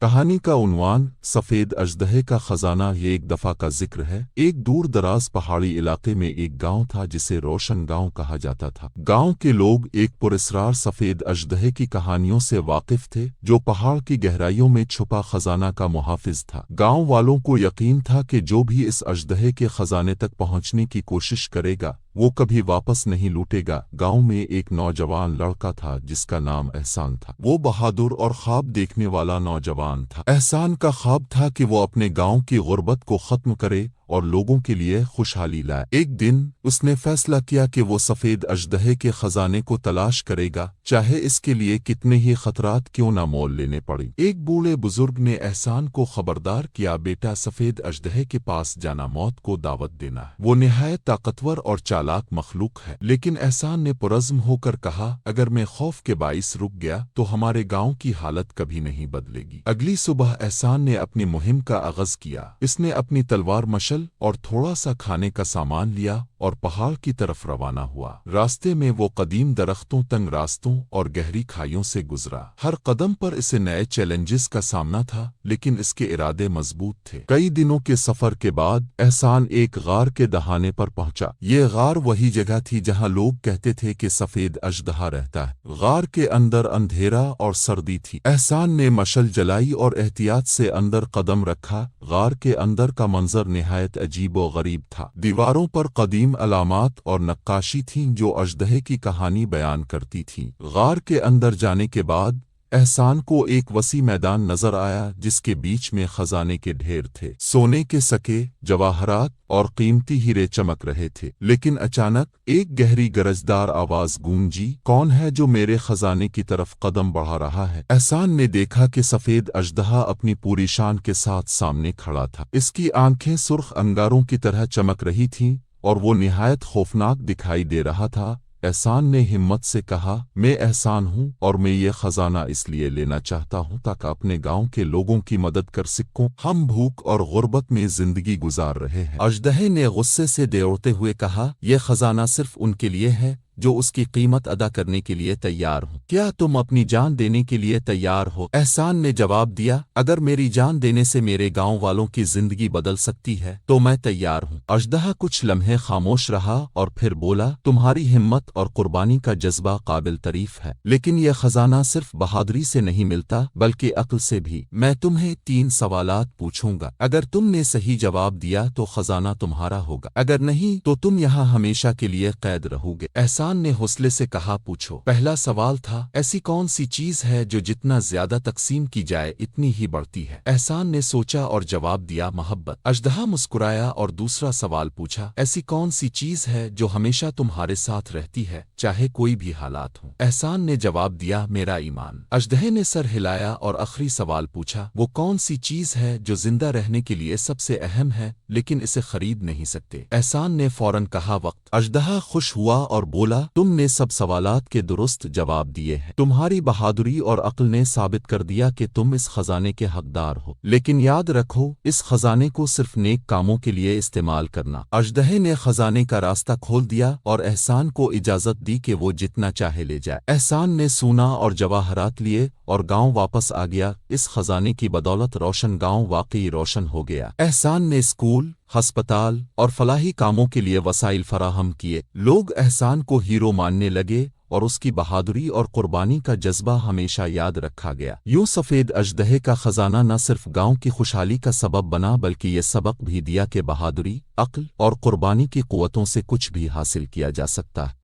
کہانی کا عنوان سفید اژدہے کا خزانہ۔ یہ ایک دفعہ کا ذکر ہے۔ ایک دور دراز پہاڑی علاقے میں ایک گاؤں تھا جسے روشن گاؤں کہا جاتا تھا۔ گاؤں کے لوگ ایک پراسرار سفید اژدہے کی کہانیوں سے واقف تھے جو پہاڑ کی گہرائیوں میں چھپا خزانہ کا محافظ تھا۔ گاؤں والوں کو یقین تھا کہ جو بھی اس اژدہے کے خزانے تک پہنچنے کی کوشش کرے گا وہ کبھی واپس نہیں لوٹے گا۔ گاؤں میں ایک نوجوان لڑکا تھا جس کا نام احسان تھا۔ وہ بہادر اور خواب دیکھنے والا نوجوان تھا۔ احسان کا خواب تھا کہ وہ اپنے گاؤں کی غربت کو ختم کرے اور لوگوں کے لیے خوشحالی لائے۔ ایک دن اس نے فیصلہ کیا کہ وہ سفید اژدہے کے خزانے کو تلاش کرے گا، چاہے اس کے لیے کتنے ہی خطرات کیوں نہ مول لینے پڑیں۔ ایک بوڑھے بزرگ نے احسان کو خبردار کیا، بیٹا، سفید اژدہے کے پاس جانا موت کو دعوت دینا ہے۔ وہ نہایت طاقتور اور چالاک مخلوق ہے۔ لیکن احسان نے پرعزم ہو کر کہا، اگر میں خوف کے باعث رک گیا تو ہمارے گاؤں کی حالت کبھی نہیں بدلے گی۔ اگلی صبح احسان نے اپنی مہم کا آغاز کیا۔ اس نے اپنی تلوار، مشل اور تھوڑا سا کھانے کا سامان لیا اور پہاڑ کی طرف روانہ ہوا۔ راستے میں وہ قدیم درختوں، تنگ راستوں اور گہری کھائیوں سے گزرا۔ ہر قدم پر اسے نئے چیلنجز کا سامنا تھا، لیکن اس کے ارادے مضبوط تھے۔ کئی دنوں کے سفر کے بعد احسان ایک غار کے دہانے پر پہنچا۔ یہ غار وہی جگہ تھی جہاں لوگ کہتے تھے کہ سفید اژدہا رہتا ہے۔ غار کے اندر اندھیرا اور سردی تھی۔ احسان نے مشل جلائی اور احتیاط سے اندر قدم رکھا۔ غار کے اندر کا منظر نہایت عجیب و غریب تھا۔ دیواروں پر قدیم علامات اور نقاشی تھیں جو اژدہے کی کہانی بیان کرتی تھیں۔ غار کے اندر جانے کے بعد احسان کو ایک وسیع میدان نظر آیا جس کے بیچ میں خزانے کے ڈھیر تھے۔ سونے کے سکے، جواہرات اور قیمتی ہیرے چمک رہے تھے۔ لیکن اچانک ایک گہری گرجدار آواز گونجی، کون ہے جو میرے خزانے کی طرف قدم بڑھا رہا ہے؟ احسان نے دیکھا کہ سفید اژدہا اپنی پوری شان کے ساتھ سامنے کھڑا تھا۔ اس کی آنکھیں سرخ انگاروں کی طرح چمک رہی تھیں اور وہ نہایت خوفناک دکھائی دے رہا تھا۔ احسان نے ہمت سے کہا، میں احسان ہوں اور میں یہ خزانہ اس لیے لینا چاہتا ہوں تاکہ اپنے گاؤں کے لوگوں کی مدد کر سکوں۔ ہم بھوک اور غربت میں زندگی گزار رہے ہیں۔ اژدہے نے غصے سے دوڑتے ہوئے کہا، یہ خزانہ صرف ان کے لیے ہے جو اس کی قیمت ادا کرنے کے لیے تیار ہوں۔ کیا تم اپنی جان دینے کے لیے تیار ہو؟ احسان نے جواب دیا، اگر میری جان دینے سے میرے گاؤں والوں کی زندگی بدل سکتی ہے تو میں تیار ہوں۔ اژدہا کچھ لمحے خاموش رہا اور پھر بولا، تمہاری ہمت اور قربانی کا جذبہ قابل تعریف ہے، لیکن یہ خزانہ صرف بہادری سے نہیں ملتا بلکہ عقل سے بھی۔ میں تمہیں 3 سوالات پوچھوں گا۔ اگر تم نے صحیح جواب دیا تو خزانہ تمہارا ہوگا، اگر نہیں تو تم یہاں ہمیشہ کے لیے قید رہو گے۔ احسان نے حوصلے سے کہا، پوچھو۔ پہلا سوال تھا، ایسی کون سی چیز ہے جو جتنا زیادہ تقسیم کی جائے اتنی ہی بڑھتی ہے؟ احسان نے سوچا اور جواب دیا، محبت۔ اژدہا مسکرایا اور دوسرا سوال پوچھا، ایسی کون سی چیز ہے جو ہمیشہ تمہارے ساتھ رہتی ہے چاہے کوئی بھی حالات ہوں؟ احسان نے جواب دیا، میرا ایمان۔ اژدہے نے سر ہلایا اور آخری سوال پوچھا، وہ کون سی چیز ہے جو زندہ رہنے کے لیے سب سے اہم ہے لیکن اسے خرید نہیں سکتے؟ احسان نے فوراً کہا، وقت۔ اژدہا خوش ہوا اور بولا، تم نے سب سوالات کے درست جواب دیے ہیں۔ تمہاری بہادری اور عقل نے ثابت کر دیا کہ تم اس خزانے کے حقدار ہو، لیکن یاد رکھو، اس خزانے کو صرف نیک کاموں کے لیے استعمال کرنا۔ اژدہے نے خزانے کا راستہ کھول دیا اور احسان کو اجازت دی کہ وہ جتنا چاہے لے جائے۔ احسان نے سونا اور جواہرات لیے اور گاؤں واپس آ گیا۔ اس خزانے کی بدولت روشن گاؤں واقعی روشن ہو گیا۔ احسان نے اسکول، ہسپتال اور فلاحی کاموں کے لیے وسائل فراہم کیے۔ لوگ احسان کو ہیرو ماننے لگے اور اس کی بہادری اور قربانی کا جذبہ ہمیشہ یاد رکھا گیا۔ یوں سفید اژدہے کا خزانہ نہ صرف گاؤں کی خوشحالی کا سبب بنا بلکہ یہ سبق بھی دیا کہ بہادری، عقل اور قربانی کی قوتوں سے کچھ بھی حاصل کیا جا سکتا ہے۔